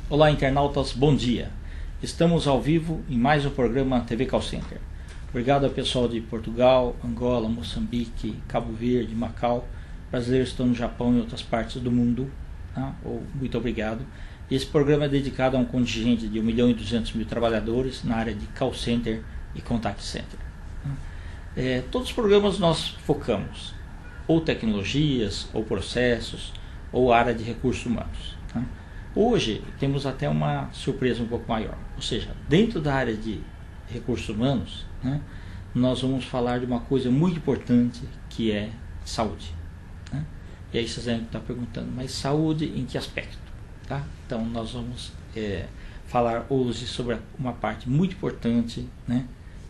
Olá, internautas, bom dia. Estamos ao vivo em mais um programa TV Call Center. Obrigado ao pessoal de Portugal, Angola, Moçambique, Cabo Verde, Macau. Brasileiros estão no Japão e outras partes do mundo. Tá? Muito obrigado. Esse programa é dedicado a um contingente de 1.200.000 trabalhadores na área de Call Center e Contact Center. Todos os programas nós focamos ou tecnologias, ou processos, ou área de recursos humanos. Tá? Hoje temos até uma surpresa um pouco maior, ou seja, dentro da área de recursos humanos, né, nós vamos falar de uma coisa muito importante que é saúde. Né? E aí vocês devem estar perguntando, mas saúde em que aspecto? Tá? Então nós vamos falar hoje sobre uma parte muito importante, né,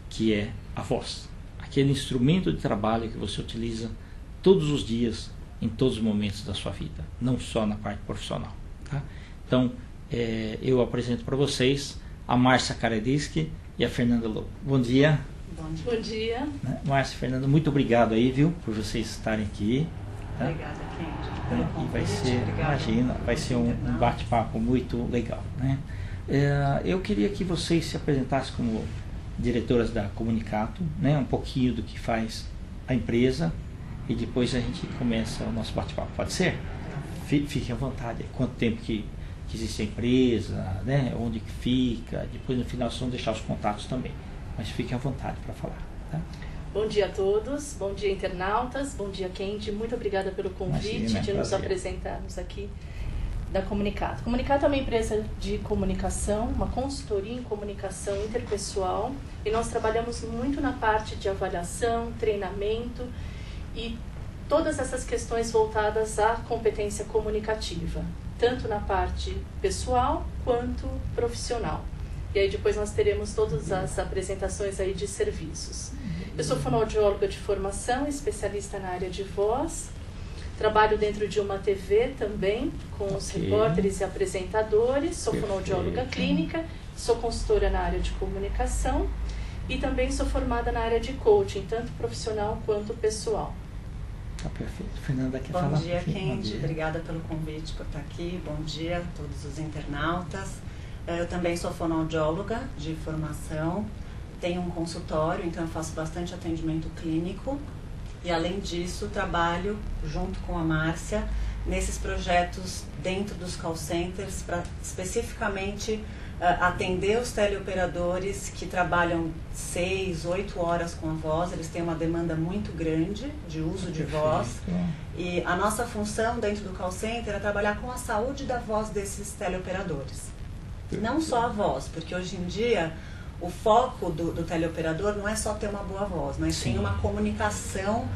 que é a voz, aquele instrumento de trabalho que você utiliza todos os dias, em todos os momentos da sua vida, não só na parte profissional. Tá? Então, eu apresento para vocês a Márcia Karadiski e a Fernanda Lobo. Bom dia. Bom dia. Márcia e Fernanda, muito obrigado aí, viu, por vocês estarem aqui. Tá? Obrigada, Kendi. E vai ser, imagina, vai ser um bate-papo muito legal. Né? Eu queria que vocês se apresentassem como diretoras da Comunicato, né, um pouquinho do que faz a empresa, e depois a gente começa o nosso bate-papo. Pode ser? Fique à vontade. Quanto tempo que existe a empresa, né? Onde que fica, depois no final vocês vão deixar os contatos também, mas fique à vontade para falar. Tá? Bom dia a todos, bom dia internautas, bom dia Kendi, muito obrigada pelo convite de nos apresentarmos aqui da Comunicato. Comunicato é uma empresa de comunicação, uma consultoria em comunicação interpessoal, e nós trabalhamos muito na parte de avaliação, treinamento e todas essas questões voltadas à competência comunicativa, tanto na parte pessoal quanto profissional. E aí depois nós teremos todas as apresentações aí de serviços. Eu sou fonoaudióloga de formação, especialista na área de voz. Trabalho dentro de uma TV também, com os repórteres e apresentadores. Sou fonoaudióloga clínica, sou consultora na área de comunicação e também sou formada na área de coaching, tanto profissional quanto pessoal. Tá perfeito. Fernanda, quer falar? Bom dia, Kendi. Obrigada pelo convite por estar aqui. Bom dia a todos os internautas. Eu também sou fonoaudióloga de formação. Tenho um consultório, então eu faço bastante atendimento clínico. E, além disso, trabalho junto com a Márcia nesses projetos dentro dos call centers para especificamente atender os teleoperadores que trabalham 6, 8 horas com a voz. Eles têm uma demanda muito grande de uso de voz. E a nossa função dentro do call center é trabalhar com a saúde da voz desses teleoperadores. Não só a voz, porque hoje em dia o foco do teleoperador não é só ter uma boa voz, mas sim uma comunicação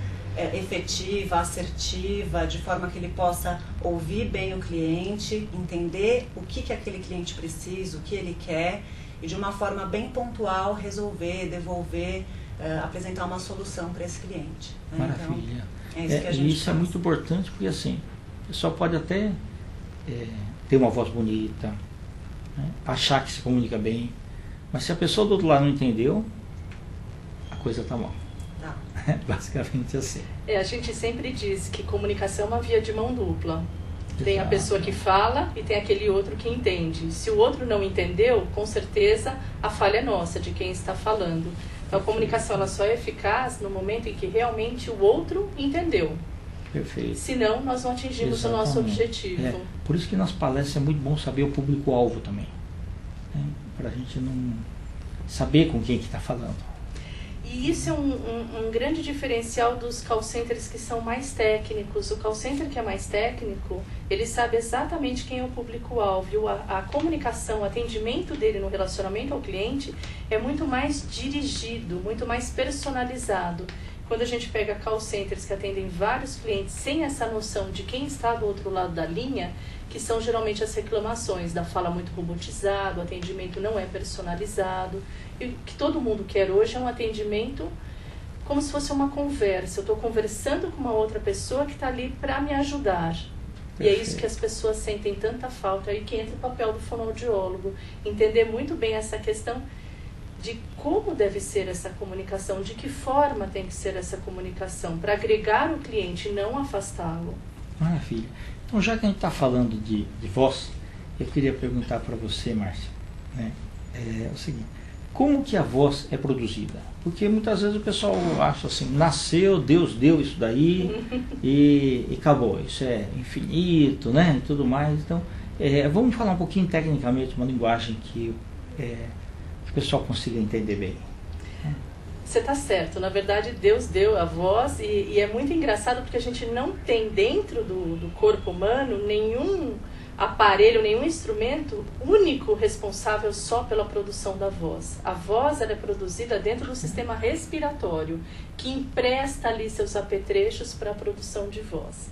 efetiva, assertiva, de forma que ele possa ouvir bem o cliente, entender o que aquele cliente precisa, o que ele quer, e de uma forma bem pontual resolver, devolver, apresentar uma solução para esse cliente. Né? Maravilha. Então, é isso que a gente isso faz. É muito importante, porque assim, o pessoal pode até ter uma voz bonita, né? Achar que se comunica bem, mas se a pessoa do outro lado não entendeu, a coisa está mal. Basicamente assim. A gente sempre diz que comunicação é uma via de mão dupla. Tem a pessoa que fala e tem aquele outro que entende. Se o outro não entendeu, com certeza a falha é nossa, de quem está falando. Então a comunicação ela só é eficaz no momento em que realmente o outro entendeu. Perfeito. Senão nós não atingimos o nosso objetivo. Por isso que nas palestras é muito bom saber o público-alvo também. Né? Para a gente não saber com quem que está falando. E isso é um grande diferencial dos call centers que são mais técnicos. O call center que é mais técnico, ele sabe exatamente quem é o público-alvo. A comunicação, o atendimento dele no relacionamento ao cliente é muito mais dirigido, muito mais personalizado. Quando a gente pega call centers que atendem vários clientes sem essa noção de quem está do outro lado da linha, que são geralmente as reclamações da fala muito robotizada, o atendimento não é personalizado. E o que todo mundo quer hoje é um atendimento como se fosse uma conversa. Eu estou conversando com uma outra pessoa que está ali para me ajudar. E é isso que as pessoas sentem tanta falta. Aí que entra o papel do fonoaudiólogo. Entender muito bem essa questão de como deve ser essa comunicação, de que forma tem que ser essa comunicação, para agregar o cliente e não afastá-lo. Maravilha. Então, já que a gente está falando de voz, eu queria perguntar para você, Márcia, né? É o seguinte, como que a voz é produzida? Porque muitas vezes o pessoal acha assim, nasceu, Deus deu isso daí e acabou, isso é infinito, né? E tudo mais. Então, vamos falar um pouquinho tecnicamente, uma linguagem que o pessoal consiga entender bem. Você está certo, na verdade Deus deu a voz e é muito engraçado porque a gente não tem dentro do corpo humano nenhum aparelho, nenhum instrumento único responsável só pela produção da voz. A voz ela é produzida dentro do sistema respiratório, que empresta ali seus apetrechos para a produção de voz.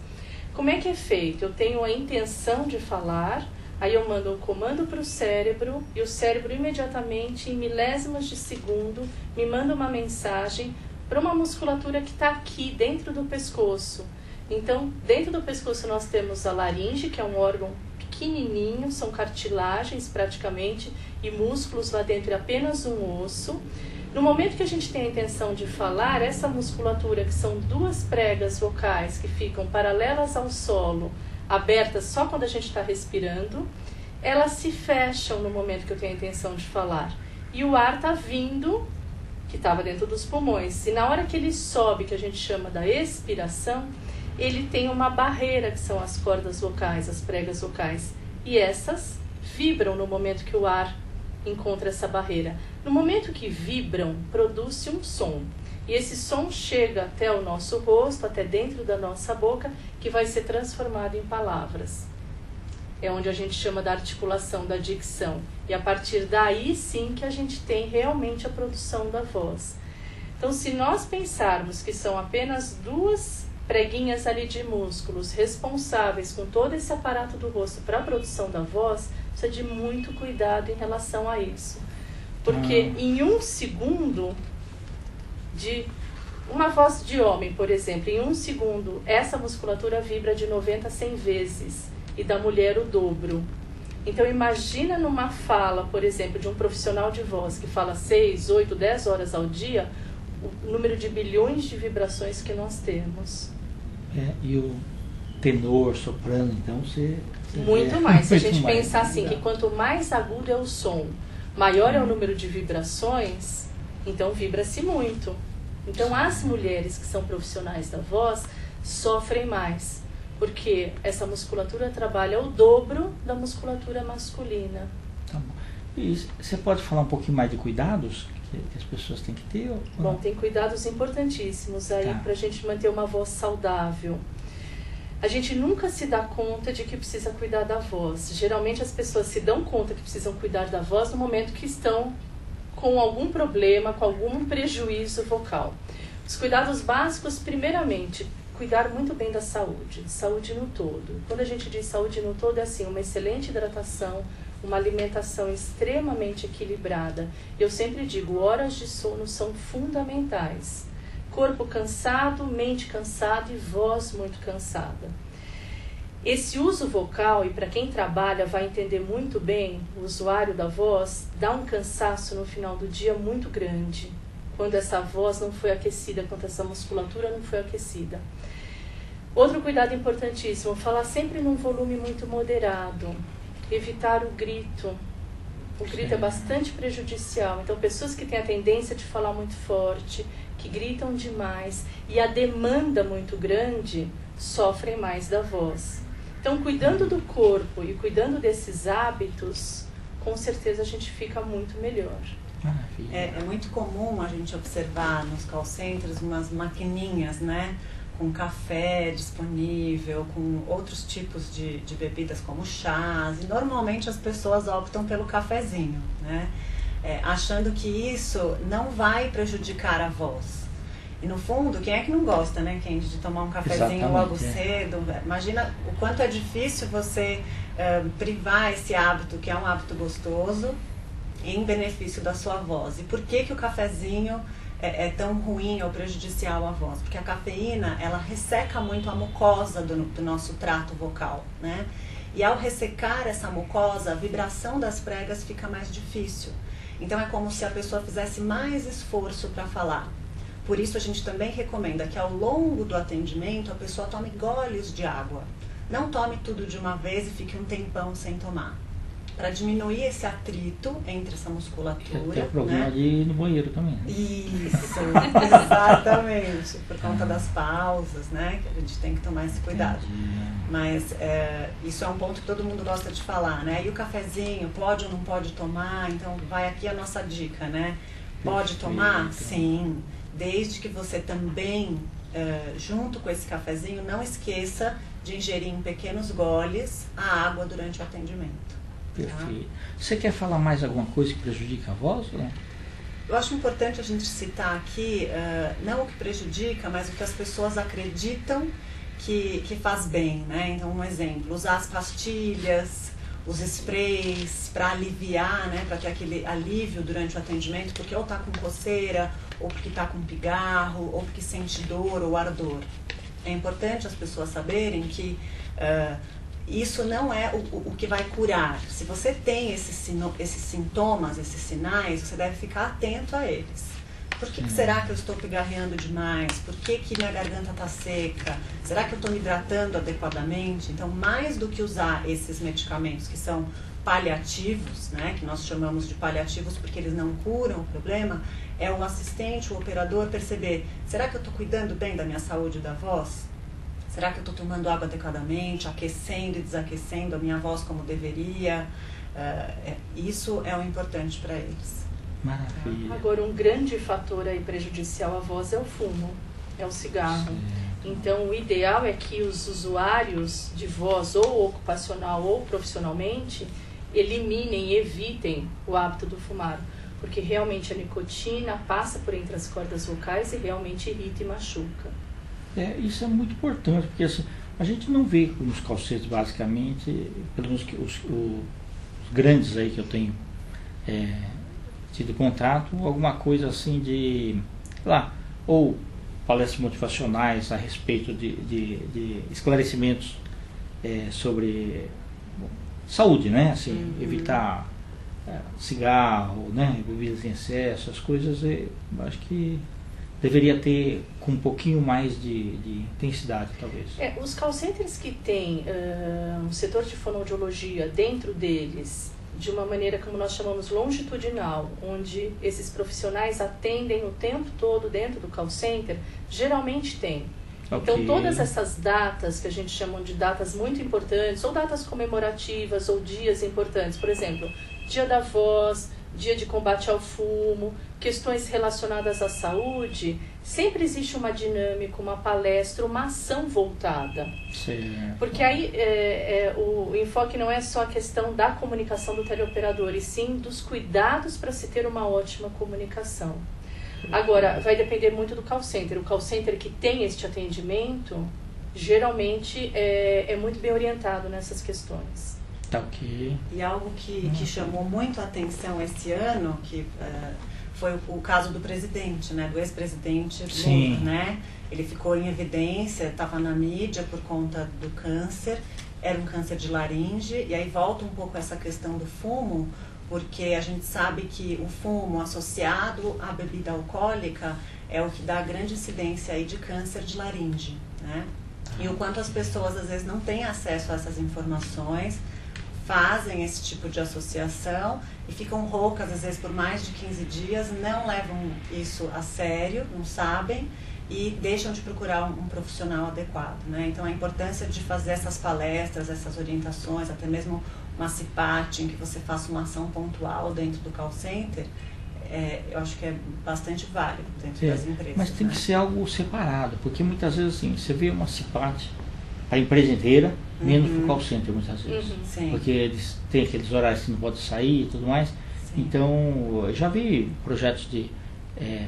Como é que é feito? Eu tenho a intenção de falar, aí eu mando um comando para o cérebro e o cérebro imediatamente, em milésimos de segundo, me manda uma mensagem para uma musculatura que está aqui dentro do pescoço. Então, dentro do pescoço nós temos a laringe, que é um órgão pequenininho, são cartilagens praticamente, e músculos lá dentro é apenas um osso. No momento que a gente tem a intenção de falar, essa musculatura, que são duas pregas vocais que ficam paralelas ao solo, abertas só quando a gente está respirando, elas se fecham no momento que eu tenho a intenção de falar. E o ar está vindo, que estava dentro dos pulmões. E na hora que ele sobe, que a gente chama da expiração, ele tem uma barreira, que são as cordas vocais, as pregas vocais. E essas vibram no momento que o ar encontra essa barreira. No momento que vibram, produz-se um som. E esse som chega até o nosso rosto, até dentro da nossa boca, que vai ser transformado em palavras. É onde a gente chama da articulação, da dicção. E a partir daí sim que a gente tem realmente a produção da voz. Então, se nós pensarmos que são apenas duas preguinhas ali de músculos responsáveis com todo esse aparato do rosto para a produção da voz, precisa de muito cuidado em relação a isso. Porque em um segundo, de uma voz de homem, por exemplo, em um segundo, essa musculatura vibra de 90 a 100 vezes, e da mulher o dobro. Então imagina numa fala, por exemplo, de um profissional de voz que fala 6, 8, 10 horas ao dia, o número de bilhões de vibrações que nós temos. E o tenor, soprano, então você muito mais. Se a gente pensar assim, que quanto mais agudo é o som, maior é o número de vibrações, então vibra-se muito. Então as mulheres que são profissionais da voz sofrem mais, porque essa musculatura trabalha o dobro da musculatura masculina. Tá bom. E você pode falar um pouquinho mais de cuidados que as pessoas têm que ter? Bom, tem cuidados importantíssimos aí para a gente manter uma voz saudável. A gente nunca se dá conta de que precisa cuidar da voz. Geralmente as pessoas se dão conta que precisam cuidar da voz no momento que estão com algum problema, com algum prejuízo vocal. Os cuidados básicos, primeiramente, cuidar muito bem da saúde no todo. Quando a gente diz saúde no todo, é assim, uma excelente hidratação, uma alimentação extremamente equilibrada. Eu sempre digo, horas de sono são fundamentais. Corpo cansado, mente cansada e voz muito cansada. Esse uso vocal, e para quem trabalha vai entender muito bem, o usuário da voz, dá um cansaço no final do dia muito grande, quando essa voz não foi aquecida, quando essa musculatura não foi aquecida. Outro cuidado importantíssimo, falar sempre num volume muito moderado, evitar o grito. O grito é bastante prejudicial, então pessoas que têm a tendência de falar muito forte, que gritam demais e a demanda muito grande, sofrem mais da voz. Então, cuidando do corpo e cuidando desses hábitos, com certeza a gente fica muito melhor. É muito comum a gente observar nos call centers umas maquininhas, né? Com café disponível, com outros tipos de bebidas como chás. E normalmente as pessoas optam pelo cafezinho, né? Achando que isso não vai prejudicar a voz. E no fundo, quem é que não gosta, né, Kendi, de tomar um cafezinho logo cedo? Imagina o quanto é difícil você privar esse hábito, que é um hábito gostoso, em benefício da sua voz. E por que o cafezinho é tão ruim ou prejudicial à voz? Porque a cafeína, ela resseca muito a mucosa do nosso trato vocal, né? E ao ressecar essa mucosa, a vibração das pregas fica mais difícil. Então é como se a pessoa fizesse mais esforço para falar. Por isso a gente também recomenda que ao longo do atendimento a pessoa tome goles de água. Não tome tudo de uma vez e fique um tempão sem tomar. Para diminuir esse atrito entre essa musculatura. Tem problema, né, de ir no banheiro também. Né? Isso, exatamente. Por conta das pausas, né? Que a gente tem que tomar esse cuidado. Mas isso é um ponto que todo mundo gosta de falar, né? E o cafezinho, pode ou não pode tomar? Então vai aqui a nossa dica, né? Pode tomar? Sim. Desde que você também, junto com esse cafezinho, não esqueça de ingerir em pequenos goles a água durante o atendimento. Perfeito. Você quer falar mais alguma coisa que prejudica a voz? Ou não? Eu acho importante a gente citar aqui, não o que prejudica, mas o que as pessoas acreditam que faz bem, né? Então, um exemplo, usar as pastilhas, os sprays para aliviar, né? Para ter aquele alívio durante o atendimento, porque ou tá com coceira, ou porque tá com pigarro, ou porque sente dor ou ardor. É importante as pessoas saberem que isso não é o que vai curar. Se você tem esses sintomas, esses sinais, você deve ficar atento a eles. Por que será que eu estou pigarreando demais? Por que minha garganta está seca? Será que eu estou me hidratando adequadamente? Então, mais do que usar esses medicamentos que são paliativos, né, que nós chamamos de paliativos porque eles não curam o problema, é o assistente, o operador perceber, será que eu estou cuidando bem da minha saúde da voz? Será que eu estou tomando água adequadamente, aquecendo e desaquecendo a minha voz como deveria? Isso é o importante para eles. Maravilha. Agora, um grande fator aí prejudicial à voz é o fumo, é o cigarro. Sim. Então, o ideal é que os usuários de voz, ou ocupacional ou profissionalmente, eliminem, evitem o hábito do fumar. Porque realmente a nicotina passa por entre as cordas vocais e realmente irrita e machuca. Isso é muito importante, porque assim, a gente não vê nos calcetes, basicamente, pelo menos os grandes aí que eu tenho tido contato, alguma coisa assim de, sei lá, ou palestras motivacionais a respeito de esclarecimentos sobre saúde, né? Assim, evitar cigarro, né? Bebidas em excesso, as coisas, eu acho que deveria ter com um pouquinho mais de intensidade, talvez. Os call centers que têm um setor de fonoaudiologia dentro deles, de uma maneira como nós chamamos longitudinal, onde esses profissionais atendem o tempo todo dentro do call center, geralmente tem. Okay. Então, todas essas datas que a gente chama de datas muito importantes, ou datas comemorativas, ou dias importantes, por exemplo, Dia da Voz, Dia de Combate ao Fumo, questões relacionadas à saúde, sempre existe uma dinâmica, uma palestra, uma ação voltada. Sim. Porque aí o enfoque não é só a questão da comunicação do teleoperador, e sim dos cuidados para se ter uma ótima comunicação. Agora, vai depender muito do call center. O call center que tem este atendimento, geralmente é muito bem orientado nessas questões. Tá ok. E algo que chamou muito a atenção esse ano, que foi o caso do presidente, né, do ex-presidente Lula, né? Ele ficou em evidência, estava na mídia por conta do câncer, era um câncer de laringe, e aí volta um pouco essa questão do fumo, porque a gente sabe que o fumo associado à bebida alcoólica é o que dá grande incidência aí de câncer de laringe, né? E o quanto as pessoas às vezes não têm acesso a essas informações, fazem esse tipo de associação e ficam roucas às vezes por mais de 15 dias, não levam isso a sério, não sabem e deixam de procurar um profissional adequado, né? Então a importância de fazer essas palestras, essas orientações, até mesmo uma CIPAT, em que você faça uma ação pontual dentro do call center, eu acho que é bastante válido dentro das empresas. Mas tem, né, que ser algo separado, porque muitas vezes assim, você vê uma CIPAT para a empresa inteira, menos para o call center muitas vezes. Porque eles têm aqueles horários que não podem sair e tudo mais. Sim. Então, eu já vi projetos de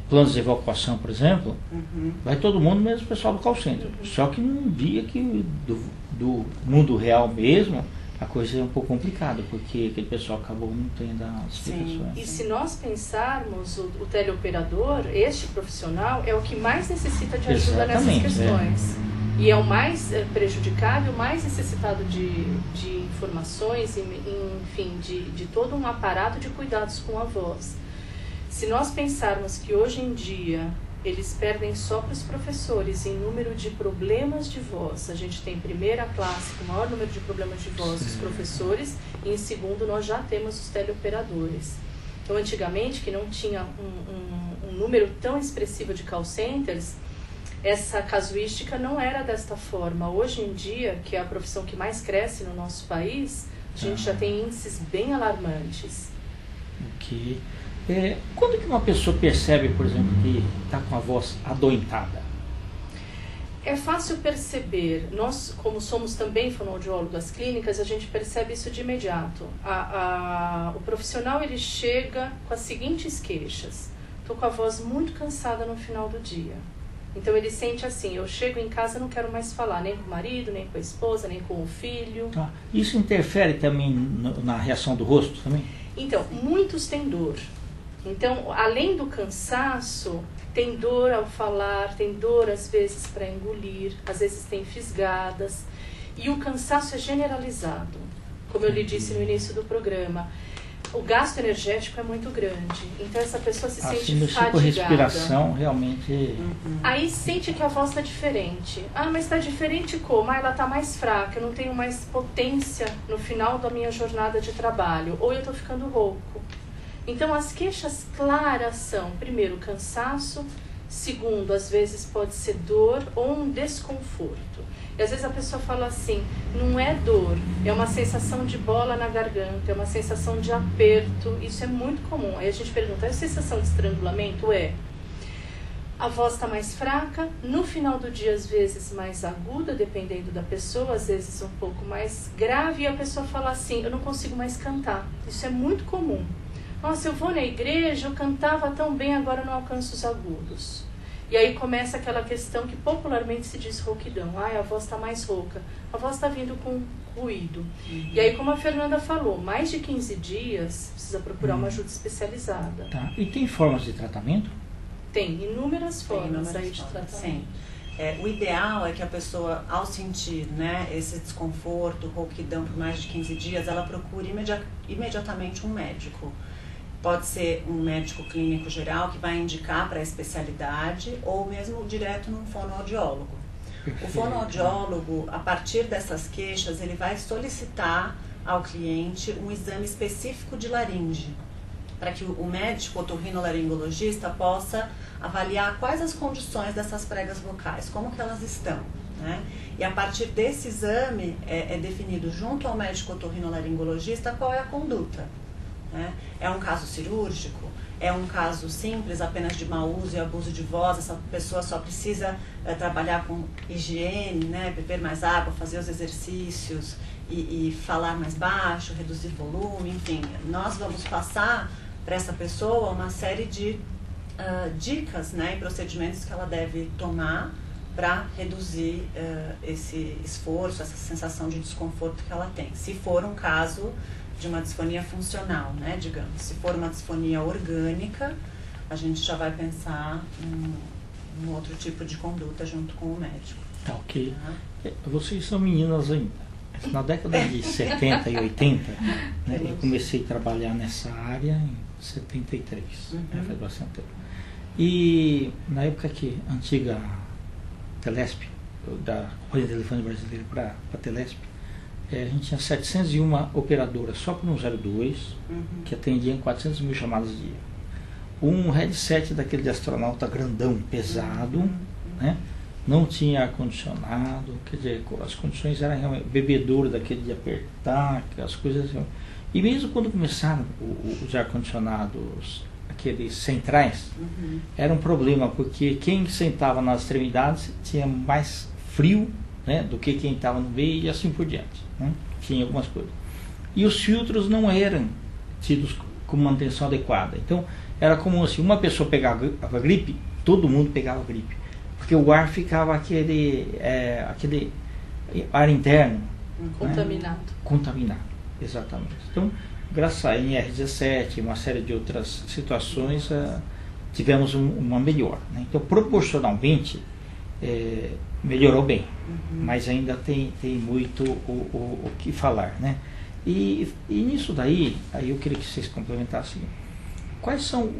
planos de evacuação, por exemplo, vai todo mundo, mesmo o pessoal do call center. Só que num dia que do mundo real mesmo, a coisa é um pouco complicada, porque aquele pessoal acabou não tendo as explicações. E se nós pensarmos, o teleoperador, este profissional, é o que mais necessita de ajuda nessas questões. E é o mais prejudicado, o mais necessitado de informações, enfim, de todo um aparato de cuidados com a voz. Se nós pensarmos que hoje em dia eles perdem só para os professores em número de problemas de voz, a gente tem em primeira classe com o maior número de problemas de voz dos professores, e em segundo nós já temos os teleoperadores. Então, antigamente, que não tinha um número tão expressivo de call centers, essa casuística não era desta forma. Hoje em dia, que é a profissão que mais cresce no nosso país, a gente já tem índices bem alarmantes. Ok. Quando que uma pessoa percebe, por exemplo, que está com a voz adoentada? É fácil perceber. Nós, como somos também fonoaudiólogas clínicas, a gente percebe isso de imediato. O profissional, ele chega com as seguintes queixas. Estou com a voz muito cansada no final do dia. Então ele sente assim, eu chego em casa e não quero mais falar, nem com o marido, nem com a esposa, nem com o filho. Isso interfere também na reação do rosto também? Então, muitos têm dor. Então, além do cansaço, tem dor ao falar, tem dor às vezes para engolir, às vezes tem fisgadas. E o cansaço é generalizado, como eu lhe disse no início do programa. O gasto energético é muito grande, então essa pessoa se sente fadigada. A respiração realmente... Aí sente que a voz está diferente. Mas está diferente como? Ela está mais fraca, eu não tenho mais potência no final da minha jornada de trabalho, ou eu estou ficando rouco. Então as queixas claras são, primeiro, cansaço, segundo, às vezes pode ser dor ou um desconforto. E às vezes a pessoa fala assim, não é dor, é uma sensação de bola na garganta, é uma sensação de aperto, isso é muito comum. Aí a gente pergunta, é a sensação de estrangulamento? A voz está mais fraca, no final do dia às vezes mais aguda, dependendo da pessoa, às vezes um pouco mais grave, e a pessoa fala assim, eu não consigo mais cantar. Isso é muito comum. Nossa, eu vou na igreja, eu cantava tão bem, agora eu não alcanço os agudos. E aí começa aquela questão que popularmente se diz rouquidão. A voz está mais rouca. A voz está vindo com ruído. E aí, como a Fernanda falou, mais de 15 dias precisa procurar uma ajuda especializada. E tem formas de tratamento? Tem inúmeras formas aí de tratamento. Sim. O ideal é que a pessoa, ao sentir, né, esse desconforto, rouquidão por mais de 15 dias, ela procure imediatamente um médico. Pode ser um médico clínico geral que vai indicar para a especialidade ou mesmo direto num fonoaudiólogo. O fonoaudiólogo, a partir dessas queixas, ele vai solicitar ao cliente um exame específico de laringe, para que o médico otorrinolaringologista possa avaliar quais as condições dessas pregas vocais, como que elas estão, né? E a partir desse exame é definido junto ao médico otorrinolaringologista qual é a conduta. É um caso cirúrgico? É um caso simples, apenas de mau uso e abuso de voz? Essa pessoa só precisa trabalhar com higiene, né? Beber mais água, fazer os exercícios e falar mais baixo, reduzir volume, enfim. Nós vamos passar para essa pessoa uma série de dicas, né? E procedimentos que ela deve tomar para reduzir esse esforço, essa sensação de desconforto que ela tem. Se for um caso de uma disfonia funcional, né, digamos. Se for uma disfonia orgânica, a gente já vai pensar em outro tipo de conduta junto com o médico. Tá, ok. Vocês são meninas ainda. Na década de 70 e 80, né, eu comecei a trabalhar nessa área em 73, né, faz bastante tempo. E na época que a antiga Telesp, da Companhia Telefônica Brasileira para a Telesp, a gente tinha 701 operadoras só para um 02, que atendiam 400 mil chamadas dia. Um headset daquele de astronauta grandão, pesado, né? Não tinha ar-condicionado, quer dizer, as condições eram realmente bebedouro daquele de apertar, as coisas assim. E mesmo quando começaram os ar-condicionados, aqueles centrais, era um problema, porque quem sentava nas extremidades tinha mais frio, né, do que quem estava no meio e assim por diante, né? Tinha algumas coisas. E os filtros não eram tidos com manutenção adequada. Então, era como se uma pessoa pegava a gripe, todo mundo pegava a gripe. Porque o ar ficava aquele ar interno, Contaminado. Contaminado, exatamente. Então, graças à NR17 e uma série de outras situações, tivemos uma melhora, né? Então, proporcionalmente, melhorou bem, mas ainda tem muito o que falar, né? E nisso daí, aí eu queria que vocês complementassem. Quais são,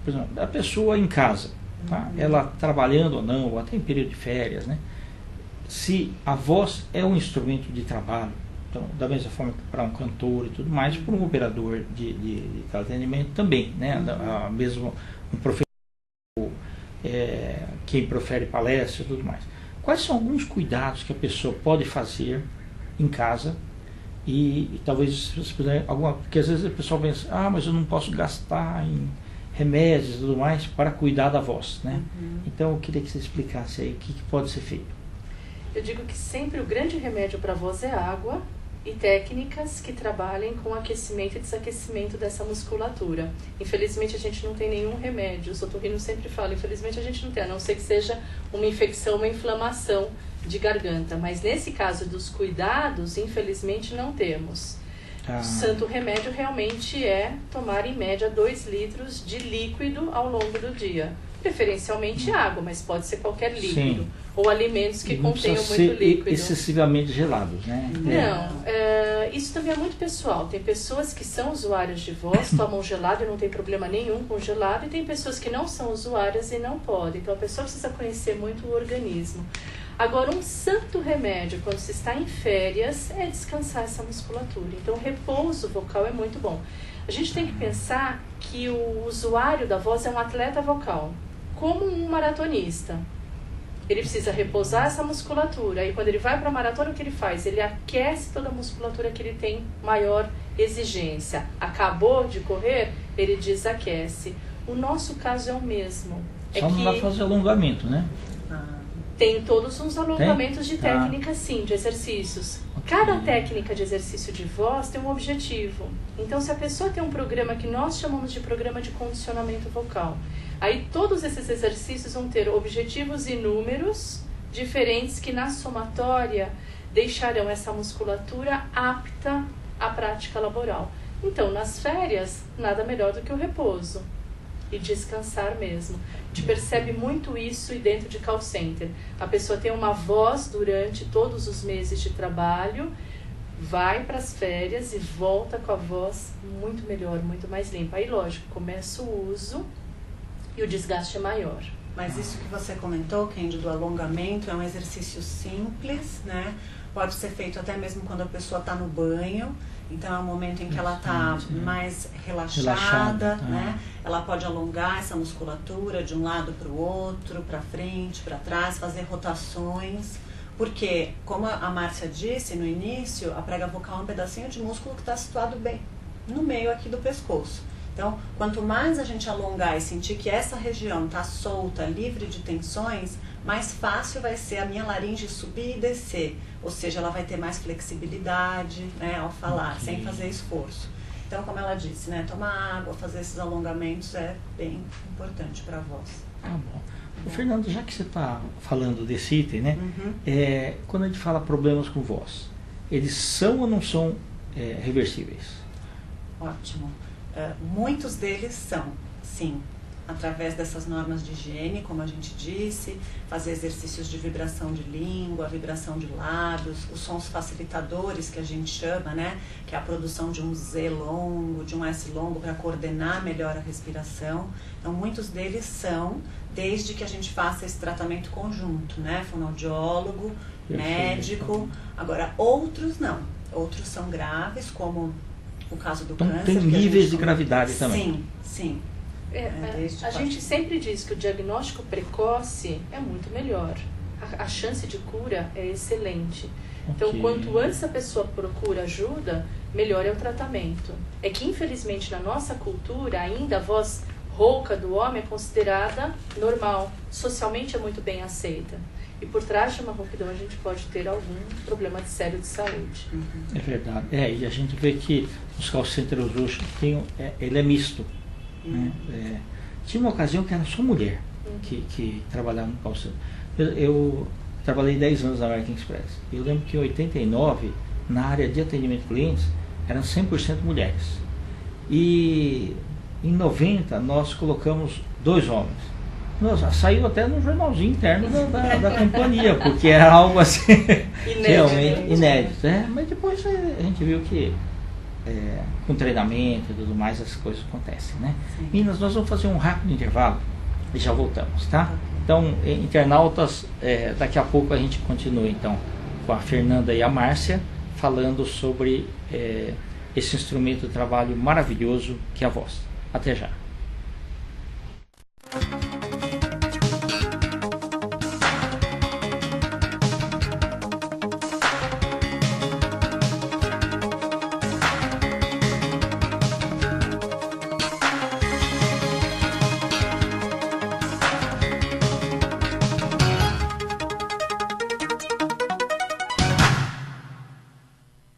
por exemplo, a pessoa em casa, tá? Ela trabalhando ou não, ou até em período de férias, né? Se a voz é um instrumento de trabalho, então, da mesma forma que para um cantor e tudo mais, para um operador de atendimento também, né? Mesmo um professor, quem profere palestras e tudo mais. Quais são alguns cuidados que a pessoa pode fazer em casa e talvez, se puder, porque às vezes o pessoal pensa, mas eu não posso gastar em remédios e tudo mais para cuidar da voz, né? Então eu queria que você explicasse aí o que pode ser feito. Eu digo que sempre o grande remédio para a voz é água e técnicas que trabalhem com aquecimento e desaquecimento dessa musculatura. Infelizmente a gente não tem nenhum remédio, o Soturrino sempre fala, infelizmente a gente não tem, a não ser que seja uma infecção, uma inflamação de garganta. Mas nesse caso dos cuidados, infelizmente não temos. O santo remédio realmente é tomar em média 2 litros de líquido ao longo do dia. Preferencialmente água, mas pode ser qualquer líquido. Sim. Ou alimentos que contenham muito líquido. Excessivamente gelados, né? Não, isso também é muito pessoal. Tem pessoas que são usuárias de voz, tomam gelado e não tem problema nenhum com gelado, e tem pessoas que não são usuárias e não podem. Então a pessoa precisa conhecer muito o organismo. Agora, um santo remédio, quando se está em férias, é descansar essa musculatura. Então, o repouso vocal é muito bom. A gente tem que pensar que o usuário da voz é um atleta vocal, como um maratonista. Ele precisa repousar essa musculatura. E quando ele vai para a maratona, o que ele faz? Ele aquece toda a musculatura que ele tem maior exigência. Acabou de correr, ele desaquece. O nosso caso é o mesmo. Só não dá para fazer alongamento, né? Tem todos uns alongamentos de técnica, sim, de exercícios. Cada técnica de exercício de voz tem um objetivo. Então, se a pessoa tem um programa que nós chamamos de programa de condicionamento vocal, aí todos esses exercícios vão ter objetivos e números diferentes que, na somatória, deixarão essa musculatura apta à prática laboral. Então, nas férias, nada melhor do que o repouso. E descansar mesmo. A gente percebe muito isso dentro de call center. A pessoa tem uma voz durante todos os meses de trabalho, vai para as férias e volta com a voz muito melhor, muito mais limpa. Aí, lógico, começa o uso e o desgaste é maior. Mas isso que você comentou, Kendi, do alongamento, é um exercício simples, né? Pode ser feito até mesmo quando a pessoa está no banho. Então é um momento em que ela está mais relaxada, né? Ela pode alongar essa musculatura de um lado para o outro, para frente, para trás, fazer rotações. Porque, como a Márcia disse no início, a prega vocal é um pedacinho de músculo que está situado bem no meio aqui do pescoço. Então, quanto mais a gente alongar e sentir que essa região está solta, livre de tensões, mais fácil vai ser a minha laringe subir e descer. Ou seja, ela vai ter mais flexibilidade, né, ao falar, sem fazer esforço. Então, como ela disse, né, tomar água, fazer esses alongamentos é bem importante para a voz. Tá bom. Fernando, já que você está falando desse item, né, quando a gente fala problemas com voz, eles são ou não são reversíveis? Ótimo. Muitos deles são, sim, através dessas normas de higiene, como a gente disse, fazer exercícios de vibração de língua, vibração de lábios, os sons facilitadores que a gente chama, né, que é a produção de um Z longo, de um S longo para coordenar melhor a respiração. Então, muitos deles são, desde que a gente faça esse tratamento conjunto, né, fonoaudiólogo, médico. Agora, outros não. Outros são graves, como o caso do câncer. Tem níveis de gravidade também. Sim, sim. A gente sempre diz que o diagnóstico precoce é muito melhor. A chance de cura é excelente. Então, quanto antes a pessoa procura ajuda, melhor é o tratamento. É que, infelizmente, na nossa cultura, ainda a voz rouca do homem é considerada normal. Socialmente é muito bem aceita. E por trás de uma rouquidão a gente pode ter algum problema sério de saúde. É verdade. E a gente vê que os call centers hoje ele é misto. Né? Tinha uma ocasião que era só mulher que trabalhava no call center. trabalhei 10 anos na American Express. Eu lembro que em 89, na área de atendimento de clientes, eram 100% mulheres. E em 90 nós colocamos 2 homens. Nossa, saiu até no jornalzinho interno da companhia, porque era algo assim realmente inédito. Mas depois a gente viu que com treinamento e tudo mais as coisas acontecem, né? Minas, nós vamos fazer um rápido intervalo e já voltamos, tá? Então, internautas, daqui a pouco a gente continua então com a Fernanda e a Márcia falando sobre esse instrumento de trabalho maravilhoso que é a voz. Até já.